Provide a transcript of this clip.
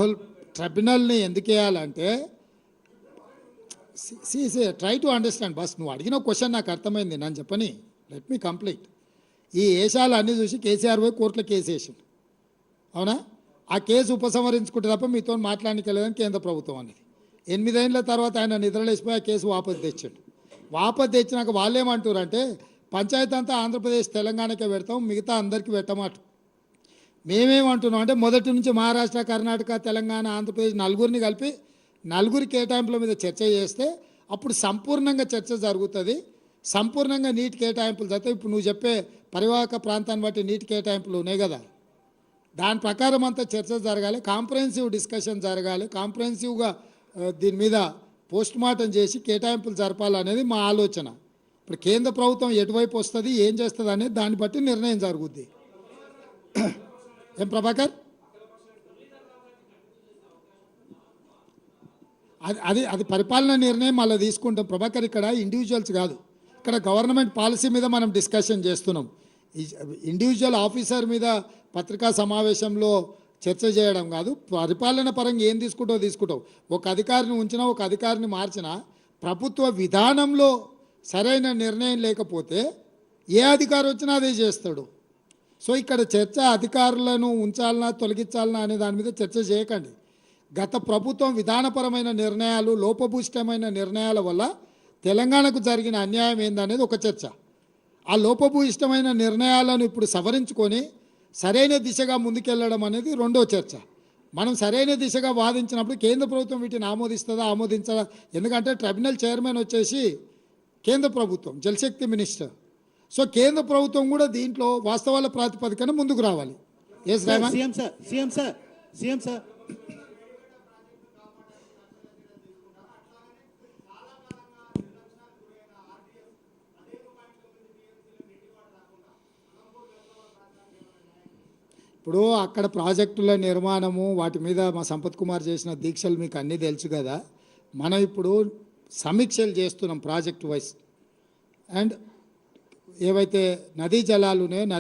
రాహుల్ ట్రిబ్యునల్ని ఎందుకు వేయాలంటే try to understand bus. నువ్వు అడిగిన క్వశ్చన్ నాకు అర్థమైంది, నన్ను చెప్పని, లెట్ మీ కంప్లీట్. ఈ వేషాలు అన్నీ చూసి కేసీఆర్ పోయి కోర్టులో కేసు వేసిండు, అవునా? ఆ కేసు ఉపసంహరించుకుంటే తప్ప మీతో మాట్లాడలేదని కేంద్ర ప్రభుత్వం అనేది. 8 ఏళ్ళ తర్వాత ఆయన నిద్రలేసిపోయి ఆ కేసు వాపసు తెచ్చాడు. వాపసు తెచ్చినాక వాళ్ళు ఏమంటారంటే పంచాయతీ అంతా ఆంధ్రప్రదేశ్ తెలంగాణకే పెడతాం, మిగతా అందరికీ పెట్టమాట. మేమేమంటున్నాం అంటే మొదటి నుంచి మహారాష్ట్ర, కర్ణాటక, తెలంగాణ, ఆంధ్రప్రదేశ్ నలుగురిని కలిపి నలుగురి కేటాయింపుల మీద చర్చ చేస్తే అప్పుడు సంపూర్ణంగా చర్చ జరుగుతుంది. సంపూర్ణంగా నీటి కేటాయింపులు జరుగుతాయి. ఇప్పుడు నువ్వు చెప్పే పరివాహక ప్రాంతాన్ని బట్టి నీటి కేటాయింపులు ఉన్నాయి కదా, దాని ప్రకారం అంతా చర్చ జరగాలి, కాంప్రహెన్సివ్ డిస్కషన్ జరగాలి, కాంప్రహెన్సివ్గా దీని మీద పోస్ట్ మార్టం చేసి కేటాయింపులు జరపాలనేది మా ఆలోచన. ఇప్పుడు కేంద్ర ప్రభుత్వం ఎటువైపు వస్తుంది, ఏం చేస్తుంది అనేది దాన్ని బట్టి నిర్ణయం జరుగుద్ది. ఏం ప్రభాకర్, అది పరిపాలన నిర్ణయం మళ్ళీ తీసుకుంటాం ప్రభాకర్. ఇక్కడ ఇండివిజువల్స్ కాదు, ఇక్కడ గవర్నమెంట్ పాలసీ మీద మనం డిస్కషన్ చేస్తున్నాం. ఇండివిజువల్ ఆఫీసర్ మీద పత్రికా సమావేశంలో చర్చ చేయడం కాదు. పరిపాలన పరంగా ఏం తీసుకుంటావు. ఒక అధికారిని ఉంచినా, ఒక అధికారిని మార్చినా ప్రభుత్వ విధానంలో సరైన నిర్ణయం లేకపోతే ఏ అధికారి వచ్చినా అదే చేస్తాడు. సో ఇక్కడ చర్చ అధికారులను ఉంచాలనా తొలగించాలనా అనే దాని మీద చర్చ చేయకండి. గత ప్రభుత్వం విధానపరమైన నిర్ణయాలు, లోపభూయిష్టమైన నిర్ణయాల వల్ల తెలంగాణకు జరిగిన అన్యాయం ఏందనేది ఒక చర్చ. ఆ లోపభూయిష్టమైన నిర్ణయాలను ఇప్పుడు సవరించుకొని సరైన దిశగా ముందుకెళ్ళడం అనేది రెండో చర్చ. మనం సరైన దిశగా వాదించినప్పుడు కేంద్ర ప్రభుత్వం వీటిని ఆమోదిస్తుందా, ఆమోదించదా? ఎందుకంటే ట్రిబ్యునల్ చైర్మన్ వచ్చేసి కేంద్ర ప్రభుత్వం, జలశక్తి మినిస్టర్. సో కేంద్ర ప్రభుత్వం కూడా దీంట్లో వాస్తవాల ప్రాతిపదికన ముందుకు రావాలి. ఎస్ రేవంత్. సీఎం సార్ ఇప్పుడు అక్కడ ప్రాజెక్టుల నిర్మాణము వాటి మీద మా సంపత్ కుమార్ చేసిన దీక్షలు మీకు అన్నీ తెలుసు కదా. మనం ఇప్పుడు సమీక్షలు చేస్తున్నాం ప్రాజెక్ట్ వైజ్. అండ్ ఏవైతే నదీ జలాలు ఉన్నాయో నదీ